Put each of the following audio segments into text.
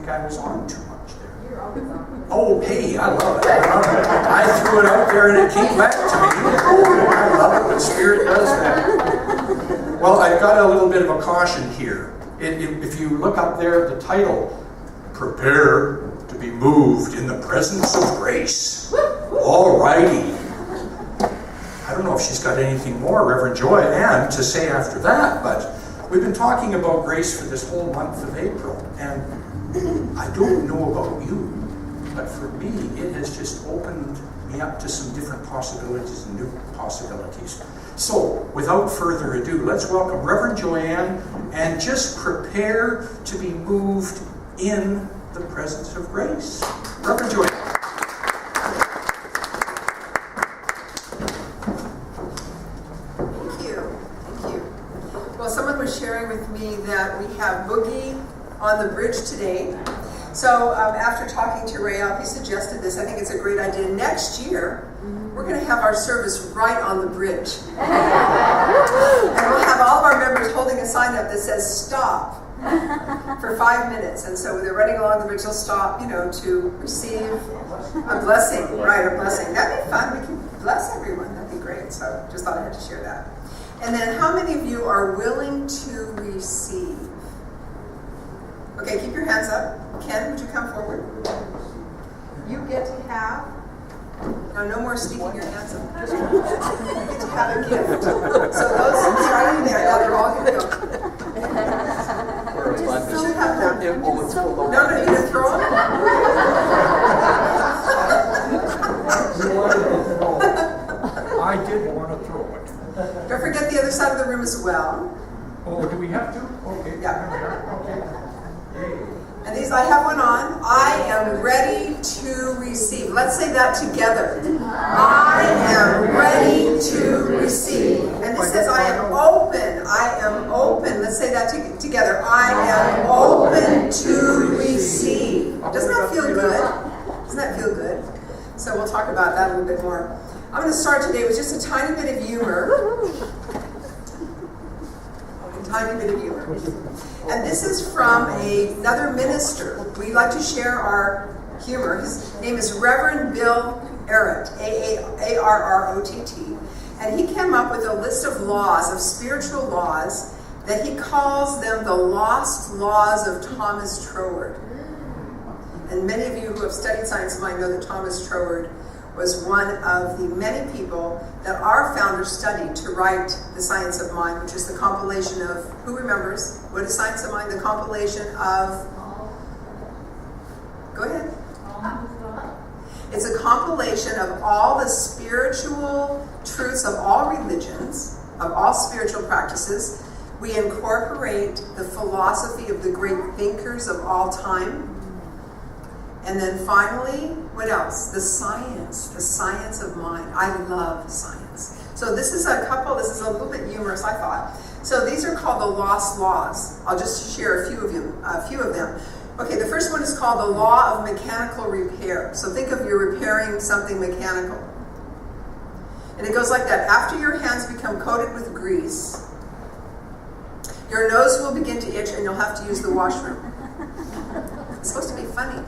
think I was on too much there? You're always on. Oh, hey, I love it. I threw it out there and it came back to me. Oh, I love it when Spirit does that. Well, I've got a little bit of a caution here. If you look up there, the title, Prepare to be Moved in the Presence of Grace. All righty. I don't know if she's got anything more, Rev Joy-anne, to say after that, but we've been talking about grace for this whole month of April, and I don't know about you, but for me, it has just opened me up to some different possibilities and new possibilities. So, without further ado, let's welcome Rev Joy-anne and just prepare to be moved in the presence of grace. Rev Joy-anne. Thank you. Well, someone was sharing with me that we have Boogie on the bridge today. So after talking to Rael, he suggested this. I think it's a great idea. Next year, we're going to have our service right on the bridge. And we'll have all of our members holding a sign up that says stop for 5 minutes. And so when they're running along the bridge, they'll stop, to receive a blessing. Right, a blessing. That'd be fun. We can bless everyone. That'd be great. So just thought I had to share that. And then how many of you are willing to receive? Okay, keep your hands up. Ken, would you come forward? You get to have, now no more sneaking your hands up. You get to have a gift. So those starting there, now they're all going to go. You should have them. No, you didn't throw them? I did want to throw it. Don't forget the other side of the room as well. Oh, do we have to? Okay. Yeah. Okay. And these, I have one on. I am ready to receive. Let's say that together. I am ready to receive. And this says, I am open. I am open. Let's say that together. I am open to receive. Doesn't that feel good? Doesn't that feel good? So we'll talk about that a little bit more. I'm going to start today with just a tiny bit of humor. And this is from another minister. We like to share our humor. His name is Reverend Bill Arrott, A-R-R-O-T-T. And he came up with a list of laws, of spiritual laws, that he calls them the lost laws of Thomas Troward. And many of you who have studied science of mind know that Thomas Troward was one of the many people that our founder studied to write The Science of Mind, which is the compilation of, who remembers, what is Science of Mind? The compilation of, go ahead. It's a compilation of all the spiritual truths of all religions, of all spiritual practices. We incorporate the philosophy of the great thinkers of all time. And then finally, what else? The science of mind. I love science. So this is a little bit humorous, I thought. So these are called the lost laws. I'll just share a few of them. Okay, the first one is called the law of mechanical repair. So think of you're repairing something mechanical. And it goes like that. After your hands become coated with grease, your nose will begin to itch and you'll have to use the washroom. It's supposed to be funny.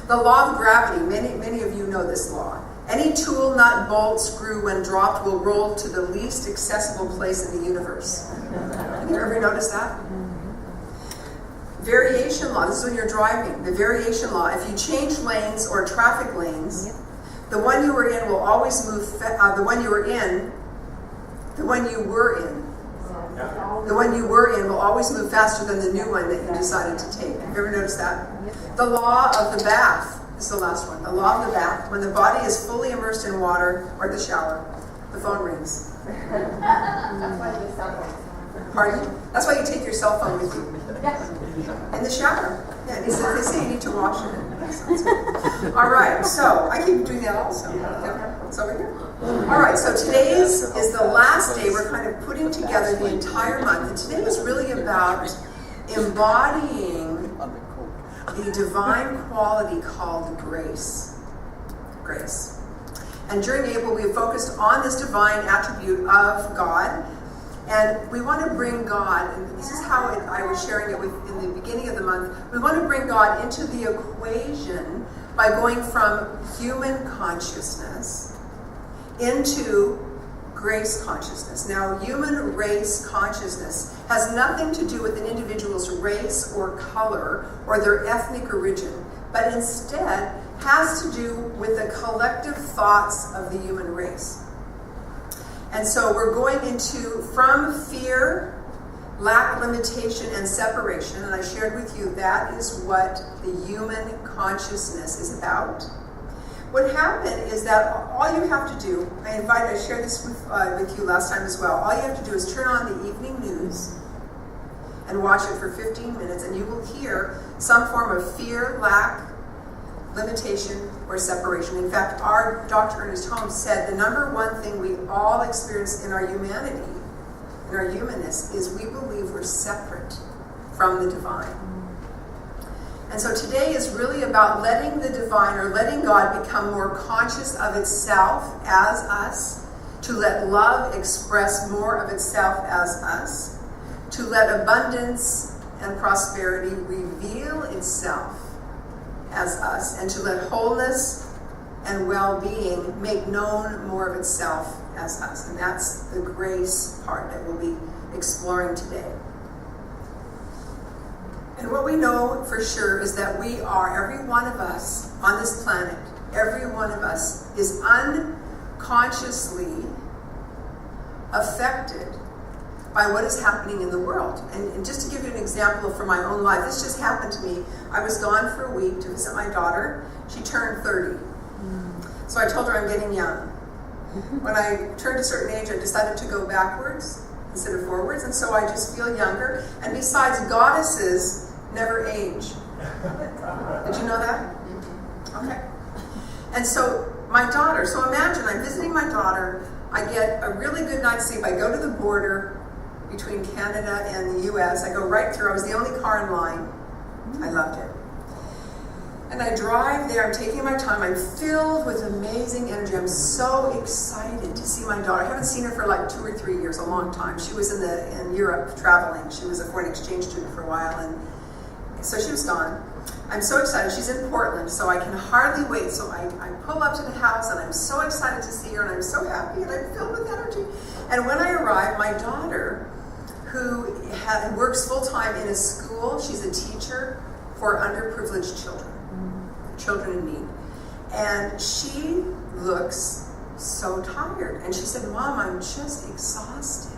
The law of gravity. Many of you know this law. Any tool, nut, bolt, screw, when dropped, will roll to the least accessible place in the universe. Have you ever noticed that? Variation law. This is when you're driving. The variation law. If you change lanes or traffic lanes, the one you were in will always move. The one you were in will always move faster than the new one that you decided to take. Have you ever noticed that? The law of the bath is the last one. The law of the bath. When the body is fully immersed in water or the shower, the phone rings. Pardon? That's why you take your cell phone with you. In the shower. Yeah, they say you need to wash it. All right, so I keep doing that also. It's over here. All right, so today's is the last day. We're kind of putting together the entire month. And today is really about embodying the divine quality called grace. Grace. And during April, we have focused on this divine attribute of God. And we want to bring God, and this is how I was sharing it in the beginning of the month, we want to bring God into the equation by going from human consciousness into grace consciousness. Now, human race consciousness has nothing to do with an individual's race or color or their ethnic origin, but instead has to do with the collective thoughts of the human race. And so we're going into from fear, lack, limitation, and separation, and I shared with you that is what the human consciousness is about. What happened is that all you have to do, I shared this with you last time as well, all you have to do is turn on the evening news and watch it for 15 minutes, and you will hear some form of fear, lack, limitation, or separation. In fact, our Dr. Ernest Holmes said the number one thing we all experience in our humanity, in our humanness, is we believe we're separate from the divine. And so today is really about letting the divine, or letting God, become more conscious of itself as us, to let love express more of itself as us, to let abundance and prosperity reveal itself as us, and to let wholeness and well-being make known more of itself as us. And that's the grace part that we'll be exploring today. And what we know for sure is that we are, every one of us on this planet, every one of us is unconsciously affected by what is happening in the world. And just to give you an example from my own life, this just happened to me. I was gone for a week to visit my daughter. She turned 30. So I told her I'm getting young. When I turned a certain age, I decided to go backwards instead of forwards, and so I just feel younger. And besides, goddesses never age. Did you know that? Okay. And so my daughter, so imagine I'm visiting my daughter, I get a really good night's sleep, I go to the border between Canada and the US, I go right through, I was the only car in line. I loved it. And I drive there, I'm taking my time, I'm filled with amazing energy. I'm so excited to see my daughter. I haven't seen her for like 2 or 3 years, a long time. She was in Europe traveling. She was a foreign exchange student for a while, and so she was gone. I'm so excited. She's in Portland, so I can hardly wait. So I pull up to the house, and I'm so excited to see her, and I'm so happy, and I'm filled with energy. And when I arrive, my daughter, who works full-time in a school, she's a teacher for underprivileged children in need. And she looks so tired. And she said, Mom, I'm just exhausted.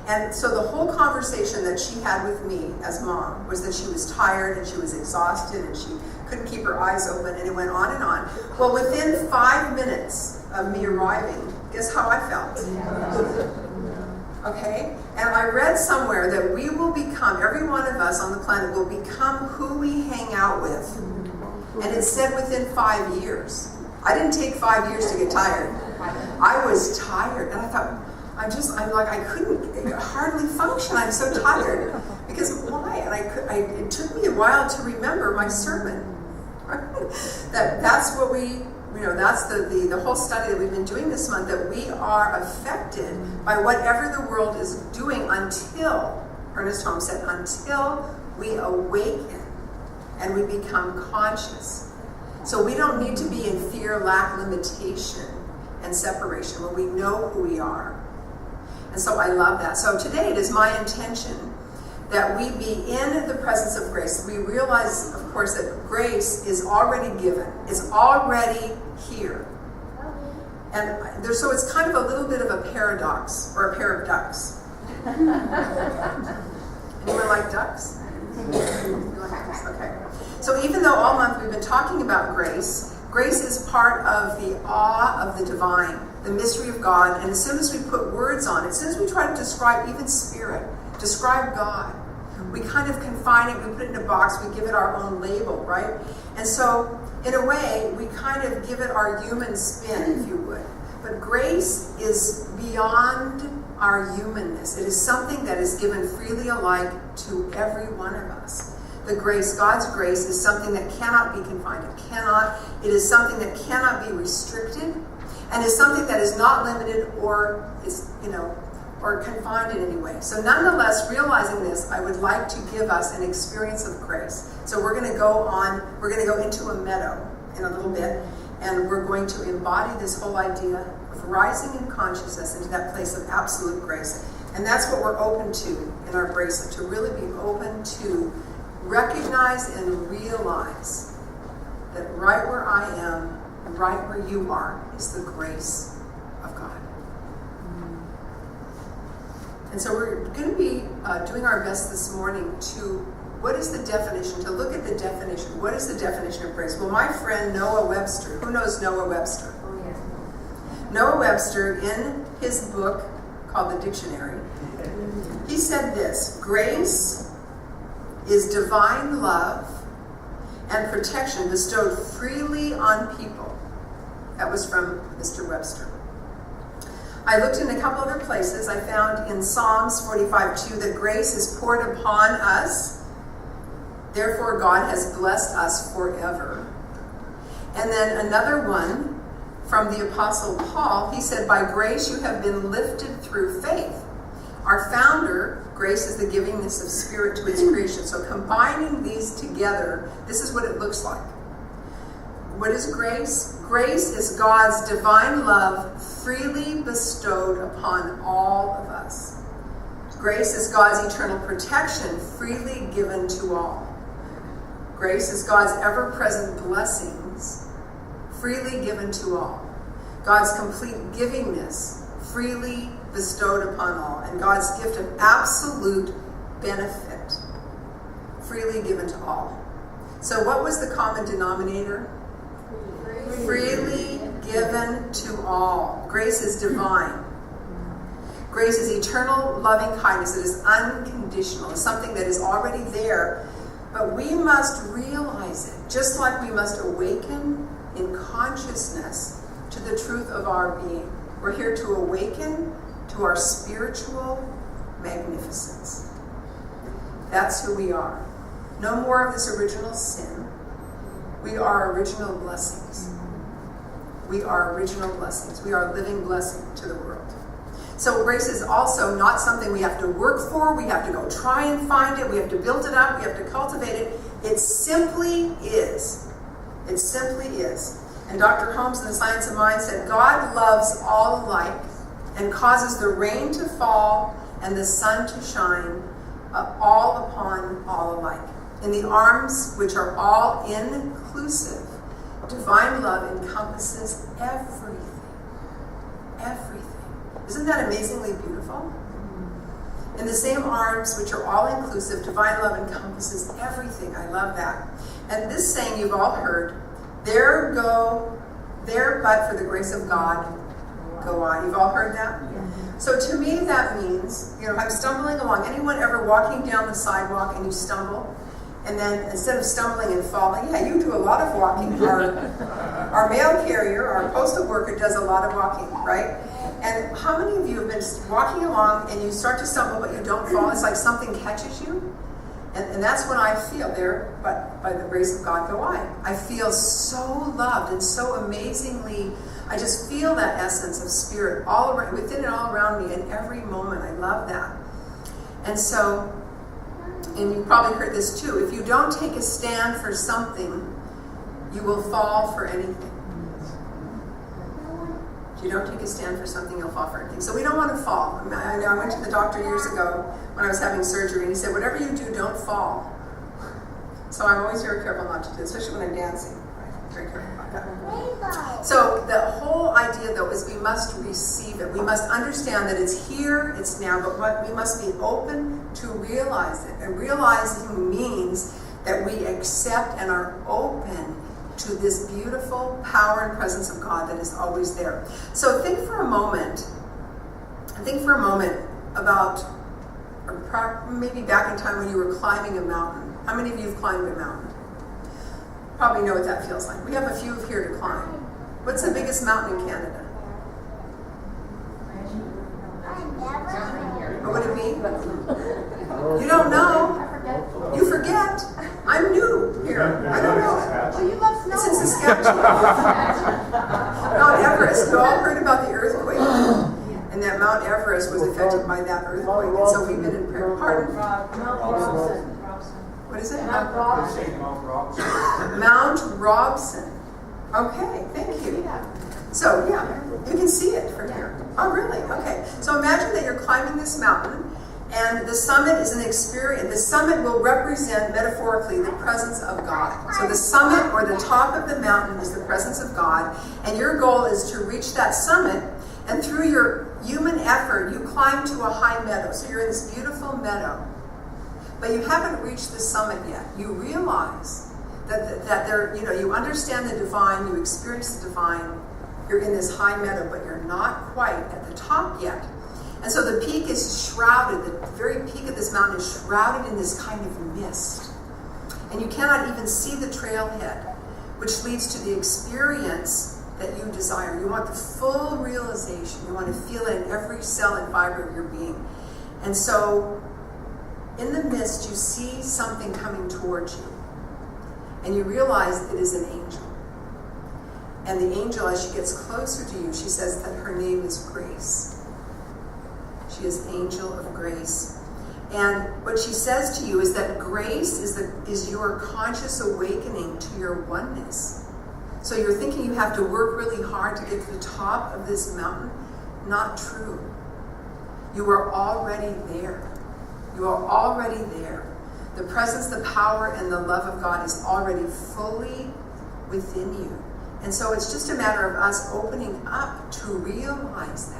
And so the whole conversation that she had with me as mom was that she was tired and she was exhausted and she couldn't keep her eyes open, and it went on and on. Well, within 5 minutes of me arriving, guess how I felt? Okay? And I read somewhere that we will become, every one of us on the planet will become who we hang out with. And it said within 5 years. I didn't take 5 years to get tired. I was tired. And I thought, I couldn't hardly function. I'm so tired. Because why? And it took me a while to remember my sermon. That's what that's the whole study that we've been doing this month, that we are affected by whatever the world is doing until, Ernest Holmes said, until we awaken and we become conscious. So we don't need to be in fear, lack, limitation, and separation when we know who we are. And so I love that. So today it is my intention that we be in the presence of grace. We realize, of course, that grace is already given, is already here. And so it's kind of a little bit of a paradox, or a pair of ducks. Anyone like ducks? Okay. So even though all month we've been talking about grace, grace is part of the awe of the divine, the mystery of God. And as soon as we put words on it, as soon as we try to describe even spirit, describe God, we kind of confine it, we put it in a box, we give it our own label, right? And so, in a way, we kind of give it our human spin, if you would. But grace is beyond our humanness. It is something that is given freely alike to every one of us. The grace, God's grace, is something that cannot be confined. It is something that cannot be restricted, and is something that is not limited or is, or confined in any way. So nonetheless, realizing this, I would like to give us an experience of grace. So we're going to go into a meadow in a little bit, and we're going to embody this whole idea of rising in consciousness into that place of absolute grace. And that's what we're open to in our bracelet, to really be open to recognize and realize that right where I am, right where you are, is the grace of God. And so we're going to be doing our best this morning to, what is the definition, to look at the definition. What is the definition of grace? Well, my friend Noah Webster, who knows Noah Webster? Oh, yeah. Noah Webster, in his book called The Dictionary, he said this: grace is divine love and protection bestowed freely on people. That was from Mr. Webster. I looked in a couple other places. I found in Psalms 45:2 that grace is poured upon us, therefore God has blessed us forever. And then another one from the Apostle Paul, he said, by grace you have been lifted through faith. Our founder, grace is the givingness of spirit to its creation. So combining these together, this is what it looks like. What is grace? Grace is God's divine love freely bestowed upon all of us. Grace is God's eternal protection freely given to all. Grace is God's ever-present blessings freely given to all. God's complete givingness freely bestowed upon all. And God's gift of absolute benefit freely given to all. So what was the common denominator? Freely given to all. Grace is divine. Grace is eternal loving kindness. It is unconditional. It's something that is already there, but we must realize it, just like we must awaken in consciousness to the truth of our being. We're here to awaken to our spiritual magnificence. That's who we are. No more of this original sin. We are original blessings. We are original blessings. We are a living blessing to the world. So grace is also not something we have to work for. We have to go try and find it. We have to build it up. We have to cultivate it. It simply is. It simply is. And Dr. Holmes in The Science of Mind said, God loves all alike and causes the rain to fall and the sun to shine all upon all alike. In the arms which are all inclusive, divine love encompasses everything. Everything. Isn't that amazingly beautiful? In the same arms which are all inclusive, divine love encompasses everything. I love that. And this saying you've all heard, there but for the grace of God go I. You've all heard that? So to me that means, I'm stumbling along. Anyone ever walking down the sidewalk and you stumble? And then instead of stumbling and falling, yeah, you do a lot of walking. Our mail carrier, our postal worker does a lot of walking, right? And how many of you have been walking along and you start to stumble but you don't fall? It's like something catches you. And that's when I feel there, but by the grace of God go I. I feel so loved and so amazingly, I just feel that essence of spirit all around, within and all around me in every moment. I love that. And so, and you probably heard this too, if you don't take a stand for something, you will fall for anything. If you don't take a stand for something, you'll fall for anything. So we don't want to fall. I went to the doctor years ago when I was having surgery, and he said, whatever you do, don't fall. So I'm always very careful not to do it, especially when I'm dancing. Right? Very careful about that. So the whole idea, though, is we must receive it. We must understand that it's here, it's now, but what we must be open to realize it. And realizing means that we accept and are open to this beautiful power and presence of God that is always there. So think for a moment about maybe back in time when you were climbing a mountain. How many of you have climbed a mountain? Probably know what that feels like. We have a few here to climb. What's the biggest mountain in Canada? What would it be? You don't know. You forget. I'm new here. I don't know. Well, you love snow. It's in Saskatchewan. Mount Everest. You all heard about the earthquake. And that Mount Everest was affected by that earthquake. And so we've been in prayer. Pardon? What is it? Mount Robson. Mount Robson. Okay, thank you. So, yeah, you can see it from here. Oh, really? Okay. So imagine that you're climbing this mountain, and the summit is an experience. The summit will represent, metaphorically, the presence of God. So the summit, or the top of the mountain, is the presence of God, and your goal is to reach that summit, and through your human effort, you climb to a high meadow. So you're in this beautiful meadow, but you haven't reached the summit yet. You realize that there, you understand the divine, you experience the divine, you're in this high meadow, but you're not quite at the top yet. And so the peak is shrouded, the very peak of this mountain is shrouded in this kind of mist. And you cannot even see the trailhead, which leads to the experience that you desire. You want the full realization. You want to feel it in every cell and fiber of your being. And so in the mist, you see something coming towards you. And you realize it is an angel. And the angel, as she gets closer to you, she says that her name is Grace. She is Angel of Grace. And what she says to you is that grace is your conscious awakening to your oneness. So you're thinking you have to work really hard to get to the top of this mountain. Not true. You are already there. You are already there. The presence, the power, and the love of God is already fully within you. And so it's just a matter of us opening up to realize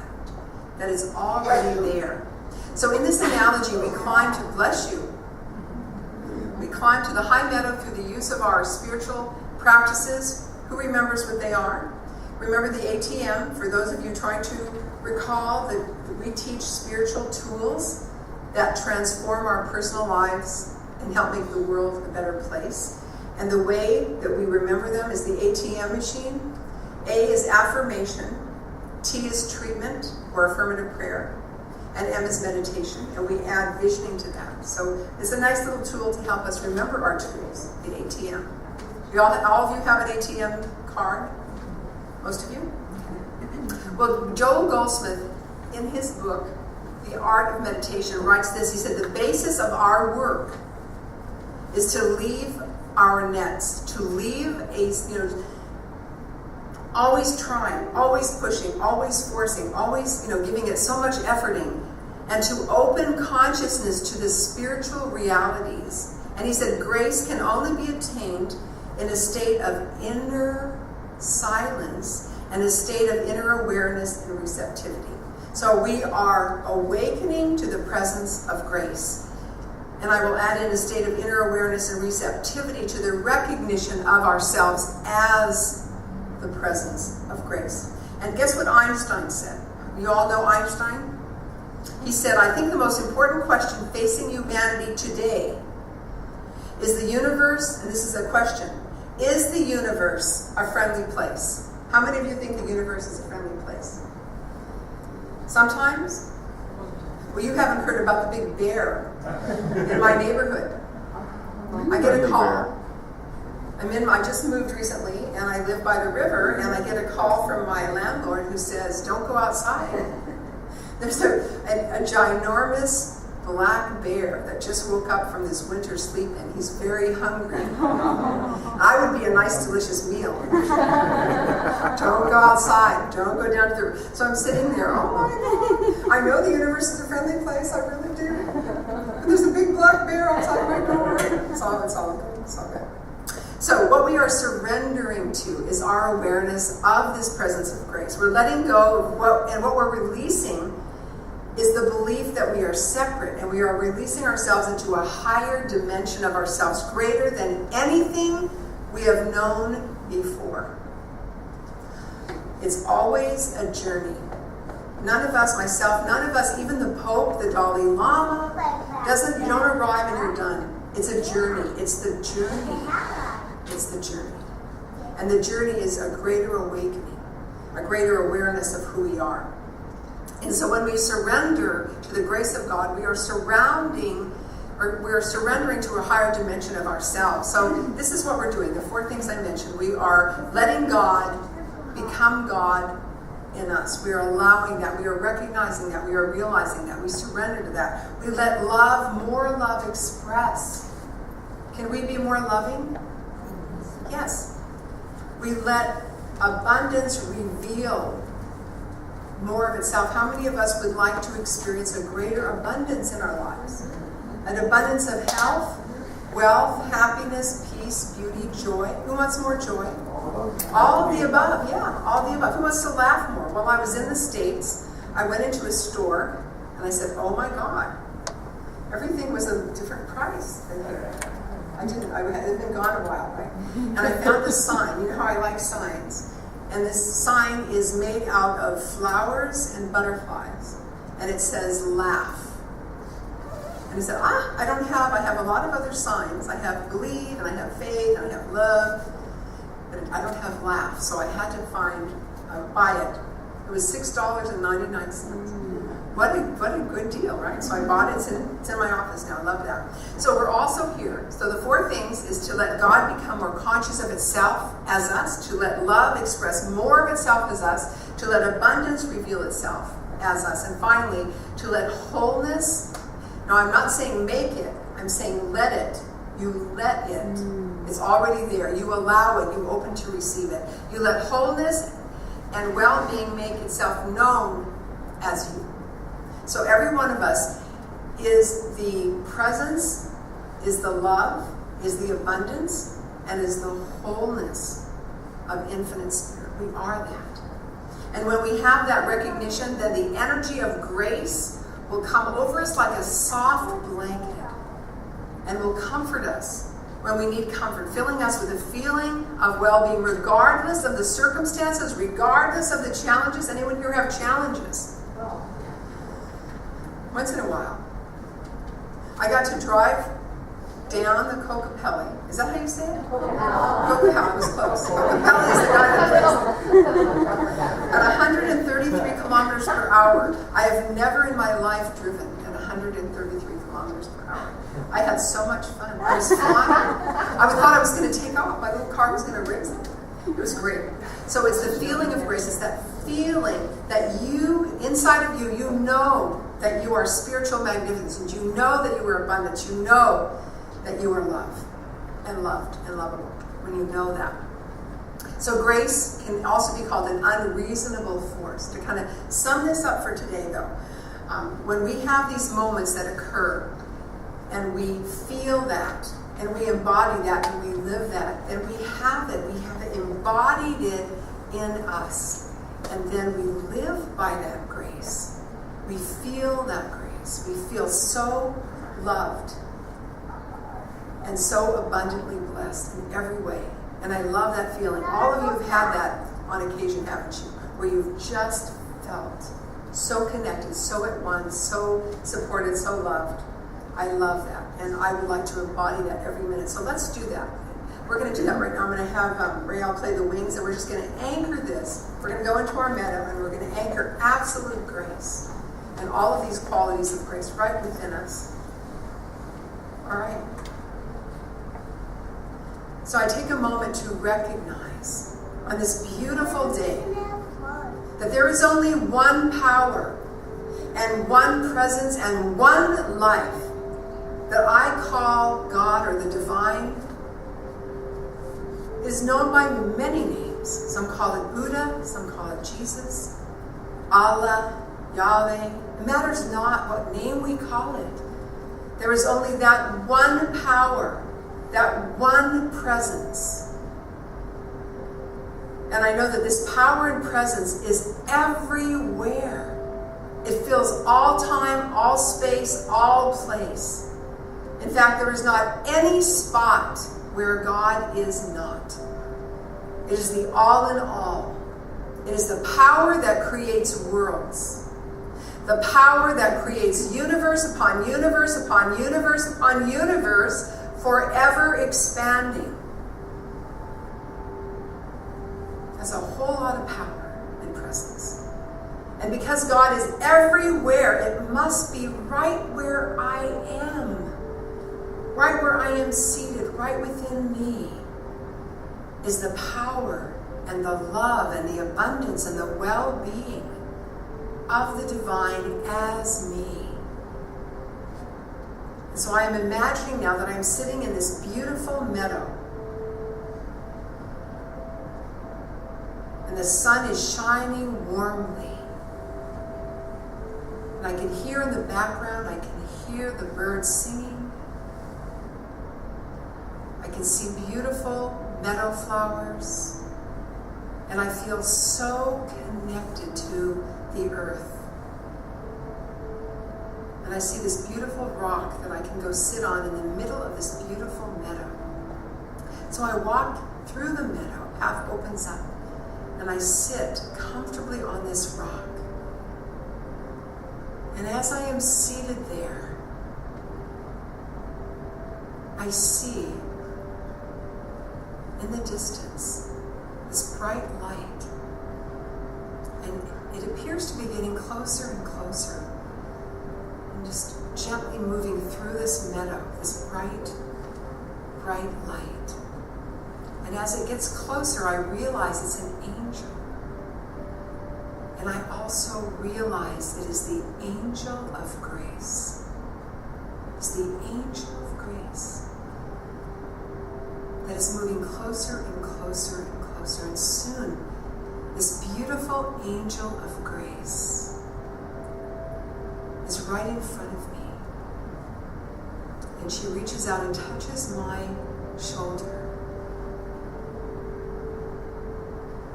that it's already there. So in this analogy, we climb to, bless you, we climb to the high meadow through the use of our spiritual practices. Who remembers what they are? Remember the ATM, for those of you trying to recall that we teach spiritual tools that transform our personal lives and help make the world a better place. And the way that we remember them is the ATM machine. A is affirmation, T is treatment or affirmative prayer, and M is meditation, and we add visioning to that. So it's a nice little tool to help us remember our tools, the ATM. All of you have an ATM card? Most of you? Well, Joel Goldsmith, in his book, The Art of Meditation, writes this. He said, the basis of our work is to leave our nets, to leave always trying, always pushing, always forcing, always, giving it so much efforting, and to open consciousness to the spiritual realities. And he said, grace can only be attained in a state of inner silence and a state of inner awareness and receptivity. So we are awakening to the presence of grace. And I will add in a state of inner awareness and receptivity to the recognition of ourselves as the presence of grace. And guess what Einstein said? You all know Einstein? He said, I think the most important question facing humanity today is the universe, and this is a question, is the universe a friendly place? How many of you think the universe is a friendly place? Sometimes? Well, you haven't heard about the big bear in my neighborhood. I get a call. I just moved recently, and I live by the river, and I get a call from my landlord who says, don't go outside. There's a ginormous black bear that just woke up from this winter sleep, and he's very hungry. I would be a nice, delicious meal. Don't go outside. Don't go down to the river. So I'm sitting there, oh my God. I know the universe is a friendly place, I really do. But there's a big black bear outside my door. It's all good. So what we are surrendering to is our awareness of this presence of grace. We're letting go of what we're releasing is the belief that we are separate, and we are releasing ourselves into a higher dimension of ourselves, greater than anything we have known before. It's always a journey. None of us, myself, none of us, even the Pope, the Dalai Lama, you don't arrive and you're done. It's a journey. It's the journey. It's the journey. And the journey is a greater awakening, a greater awareness of who we are. And so when we surrender to the grace of God, we are surrendering to a higher dimension of ourselves. So this is what we're doing. The 4 things I mentioned. We are letting God become God in us. We are allowing that. We are recognizing that. We are realizing that. We surrender to that. We let more love express. Can we be more loving? Yes. We let abundance reveal more of itself. How many of us would like to experience a greater abundance in our lives? An abundance of health, wealth, happiness, peace, beauty, joy. Who wants more joy? All of the above, yeah, all of the above. Who wants to laugh more? While I was in the States, I went into a store and I said, oh my God, everything was a different price than here. I had been gone a while, right? And I found this sign. You know how I like signs? And this sign is made out of flowers and butterflies. And it says, laugh. And I said, I have a lot of other signs. I have believe, and I have faith, and I have love. But I don't have laugh. So I had to buy it. It was $6.99. What a good deal, right? So I bought it. It's in my office now. I love that. So we're also here. So the 4 things is to let God become more conscious of itself as us, to let love express more of itself as us, to let abundance reveal itself as us, and finally, to let wholeness. Now, I'm not saying make it. I'm saying let it. You let it. It's already there. You allow it. You open to receive it. You let wholeness and well-being make itself known as you. So every one of us is the presence, is the love, is the abundance, and is the wholeness of infinite spirit. We are that. And when we have that recognition, then the energy of grace will come over us like a soft blanket and will comfort us when we need comfort, filling us with a feeling of well-being, regardless of the circumstances, regardless of the challenges. Anyone here have challenges? Once in a while. I got to drive down the Kokopelli. Is that how you say it? Kokopelli was close. Kokopelli is the guy that plays at 133 kilometers per hour. I have never in my life driven at 133 kilometers per hour. I had so much fun. I was flying. I thought I was going to take off. My little car was going to race. It was great. So it's the feeling of grace. It's that feeling that you, inside of you, you know that you are spiritual magnificence. You know that you are abundance. You know that you are loved and lovable when you know that. So grace can also be called an unreasonable force. To kind of sum this up for today, though, when we have these moments that occur and we feel that and we embody that and we live that, then we have it. We have it embodied it in us. And then we live by that grace. We feel that grace. We feel so loved and so abundantly blessed in every way. And I love that feeling. All of you have had that on occasion, haven't you? Where you've just felt so connected, so at one, so supported, so loved. I love that. And I would like to embody that every minute. So let's do that. We're going to do that right now. I'm going to have Rael play the wings, and we're just going to anchor this. We're going to go into our meadow, and we're going to anchor absolute grace and all of these qualities of grace right within us. All right. So I take a moment to recognize on this beautiful day that there is only one power and one presence and one life that I call God or the divine. Is known by many names. Some call it Buddha, some call it Jesus, Allah, Yahweh. It matters not what name we call it. There is only that one power, that one presence. And I know that this power and presence is everywhere. It fills all time, all space, all place. In fact, there is not any spot where God is not. It is the all in all. It is the power that creates worlds. The power that creates universe upon universe upon universe upon universe, forever expanding. That's a whole lot of power and presence. And because God is everywhere, it must be right where I am. Right where I am seated, right within me, is the power and the love and the abundance and the well-being of the divine as me. And so I am imagining now that I'm sitting in this beautiful meadow, and the sun is shining warmly. And I can hear in the background, I can hear the birds singing. I can see beautiful meadow flowers. And I feel so connected to the earth. And I see this beautiful rock that I can go sit on in the middle of this beautiful meadow. So I walk through the meadow, path opens up, and I sit comfortably on this rock. And as I am seated there, I see in the distance this bright light. And it appears to be getting closer and closer. And just gently moving through this meadow, this bright, bright light. And as it gets closer, I realize it's an angel. And I also realize it is the angel of grace. It's the angel of grace that is moving closer and closer and closer. And soon, this beautiful angel of grace is right in front of me. And she reaches out and touches my shoulder.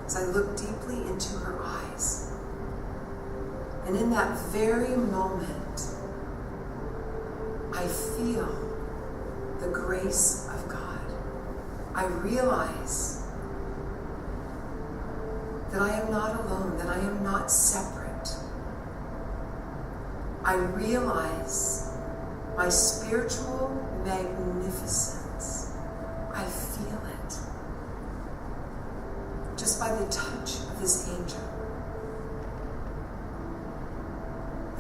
As I look deeply into her eyes. And in that very moment, I feel the grace of God. I realize that I am not alone, that I am not separate. I realize my spiritual magnificence. I feel it just by the touch of this angel.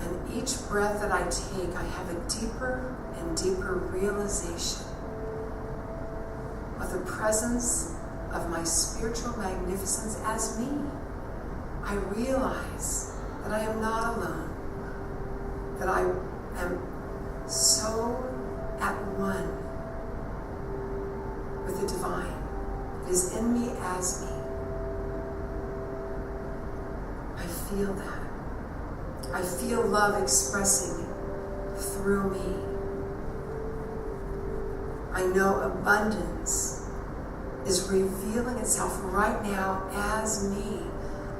And each breath that I take, I have a deeper and deeper realization of the presence of my spiritual magnificence as me. I realize that I am not alone, that I am so at one with the divine. It is in me as me. I feel that. I feel love expressing through me. I know abundance is revealing itself right now as me.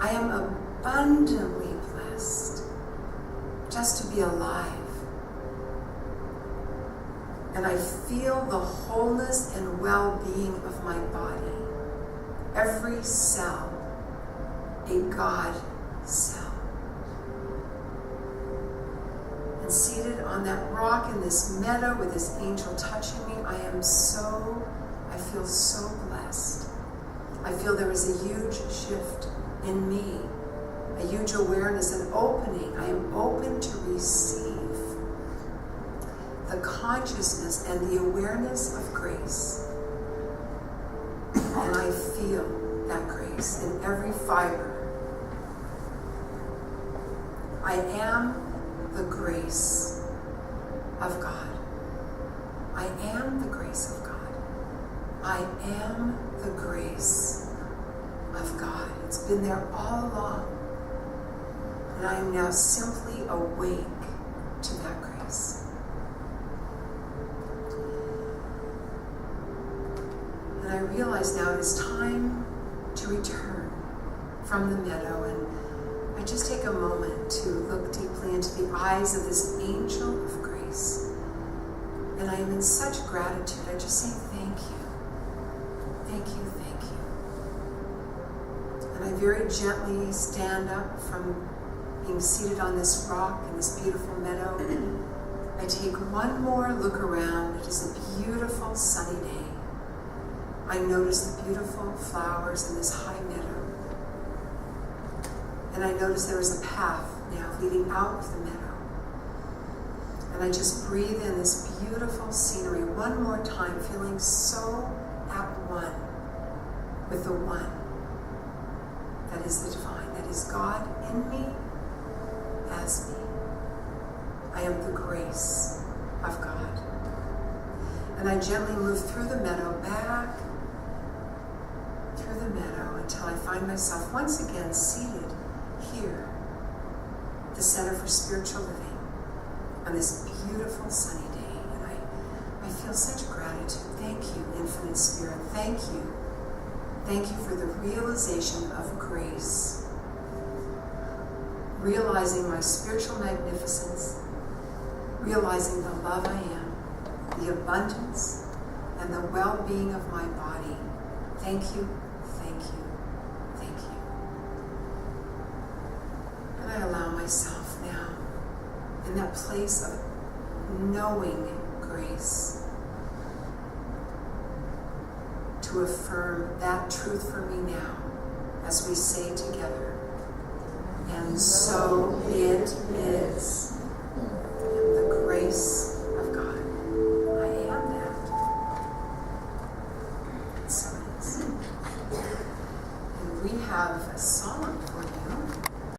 I am abundantly blessed just to be alive. And I feel the wholeness and well-being of my body. Every cell, a God cell. And seated on that rock in this meadow with this angel touching me, I feel so blessed. I feel there is a huge shift in me, a huge awareness, an opening. I am open to receive the consciousness and the awareness of grace. And I feel that grace in every fiber. I am the grace of God. I am the grace of God. I am the grace of God. It's been there all along. And I am now simply awake to that grace. And I realize now it is time to return from the meadow, and I just take a moment to look deeply into the eyes of this angel of grace. And I am in such gratitude. I just say thank you. Thank you, thank you. And I very gently stand up from being seated on this rock in this beautiful meadow. I take one more look around. It is a beautiful sunny day. I notice the beautiful flowers in this high meadow. And I notice there is a path now leading out of the meadow. And I just breathe in this beautiful scenery one more time, feeling so at one with the one. that is the divine, that is God in me, as me. I am the grace of God. And I gently move through the meadow, back through the meadow, until I find myself once again seated here, the Center for Spiritual Living, on this beautiful sunny day. And I feel such gratitude. Thank you, Infinite Spirit. Thank you. Thank you for the realization of grace, realizing my spiritual magnificence, realizing the love I am, the abundance, and the well-being of my body. Thank you, thank you, thank you. And I allow myself now, in that place of knowing grace, to affirm that truth for me now, as we say together, and so it is. In the grace of God, I am that. And so it is. And we have a song for you.